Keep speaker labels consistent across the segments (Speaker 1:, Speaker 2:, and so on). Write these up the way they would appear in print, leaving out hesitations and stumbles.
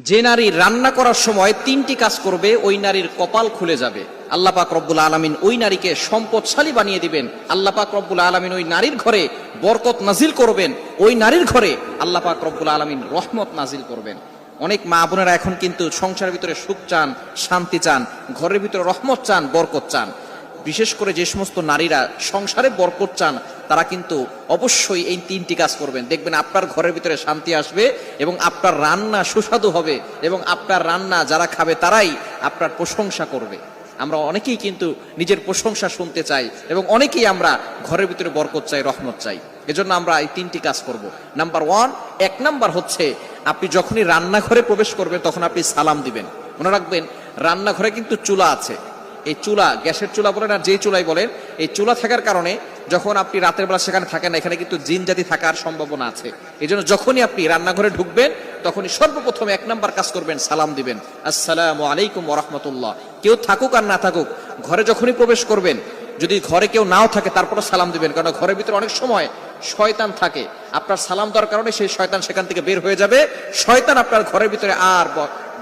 Speaker 1: যে নারী রান্না করার সময় তিনটি কাজ করবে ওই নারীর কপাল খুলে যাবে। আল্লাহ পাক রব্বুল আলামিন ওই নারীকে সম্পদশালী বানিয়ে দিবেন। আল্লাহ পাক রব্বুল আলামিন ওই নারীর ঘরে বরকত নাজিল করবেন। ওই নারীর ঘরে আল্লাহ পাক রব্বুল আলামিন রহমত নাজিল করবেন। অনেক মা বোনেরা এখন কিন্তু সংসারের ভিতরে সুখ চান, শান্তি চান, ঘরের ভিতরে রহমত চান, বরকত চান। বিশেষ করে যে সমস্ত নারীরা সংসারে বরকত চান তারা কিন্তু অবশ্যই এই তিনটি কাজ করবেন। দেখবেন আপনার ঘরের ভিতরে শান্তি আসবে এবং আপনার রান্না সুস্বাদু হবে এবং আপনার রান্না যারা খাবে তারাই আপনার প্রশংসা করবে। আমরা অনেকেই কিন্তু নিজের প্রশংসা শুনতে চাই এবং অনেকেই আমরা ঘরের ভিতরে বরকত চাই, রহমত চাই। এজন্য আমরা এই তিনটি কাজ করব। নাম্বার ওয়ান, এক নাম্বার হচ্ছে আপনি যখনই রান্নাঘরে প্রবেশ করবেন তখন আপনি সালাম দিবেন। মনে রাখবেন রান্নাঘরে কিন্তু চুলা আছে। এই চুলা, গ্যাসের চুলা বলেন আর যে চুলাই বলেন, এই চুলা থাকার কারণে যখন আপনি রাতের বেলা সেখানে থাকেন না, এখানে কিন্তু জিন জাতি থাকার সম্ভাবনা আছে। এই জন্য যখনই আপনি রান্নাঘরে ঢুকবেন তখনই সর্বপ্রথম এক নাম্বার কাজ করবেন, সালাম দিবেন, আসসালামু আলাইকুম ওয়া রাহমাতুল্লাহ। কেউ থাকুক আর না থাকুক, ঘরে যখনই প্রবেশ করবেন, যদি ঘরে কেউ নাও থাকে তারপরে সালাম দিবেন, কারণ ঘরের ভিতরে অনেক সময় শয়তান থাকে। আপনার সালাম দেওয়ার কারণে সেই শয়তান সেখান থেকে বের হয়ে যাবে। শয়তান আপনার ঘরের ভিতরে আর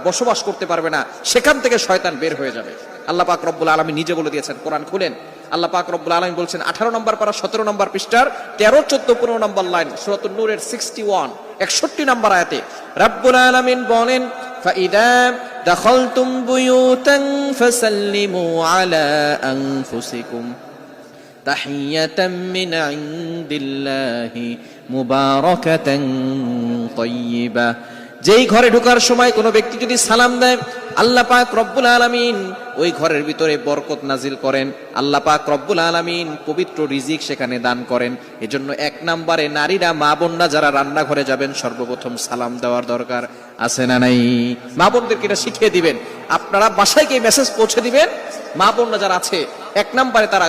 Speaker 1: বসবাস করতে পারবে না, সেখান থেকে শয়তান বের হয়ে যাবে। আল্লাহ পাক রব্বুল আলামিন নিজে বলে দিয়েছেন, কোরআন খুলেন, আল্লাহ পাক রব্বুল আলামিন বলছেন 18 নম্বর পারা 17 নম্বর পৃষ্ঠার 13, 14, 15 নম্বর লাইন, সূরাতুন নূরের 61, 61 নম্বর আয়াতে রব্বুল আলামিন বলেন, ফাইদা দাখালতুম বুয়ুতান ফাসাল্লিমু আলা আনফুসিকুম তাহিয়াতাম মিন ইনদিল্লাহি মুবারাকাতান তাইয়্যিবা। যেই ঘরে ঢোকার সময় কোনো ব্যক্তি যদি সালাম দেয়, আল্লাহ পাক রব্বুল আলামিন ওই ঘরের ভিতরে বরকত নাজিল করেন। আল্লাহ পাক রব্বুল আলামিন পবিত্র রিজিক সেখানে দান করেন। এজন্য এক নম্বরে নারীরা, মা বোনরা যারা রান্নাঘরে যাবেন সর্বপ্রথম সালাম দেওয়ার দরকার আছে না নাই? মা বোনদেরকে এটা শিখিয়ে দিবেন। আপনারা বাসায় গিয়ে মেসেজ পৌঁছে দিবেন, মা বোনরা যারা আছে এক নম্বরে তারা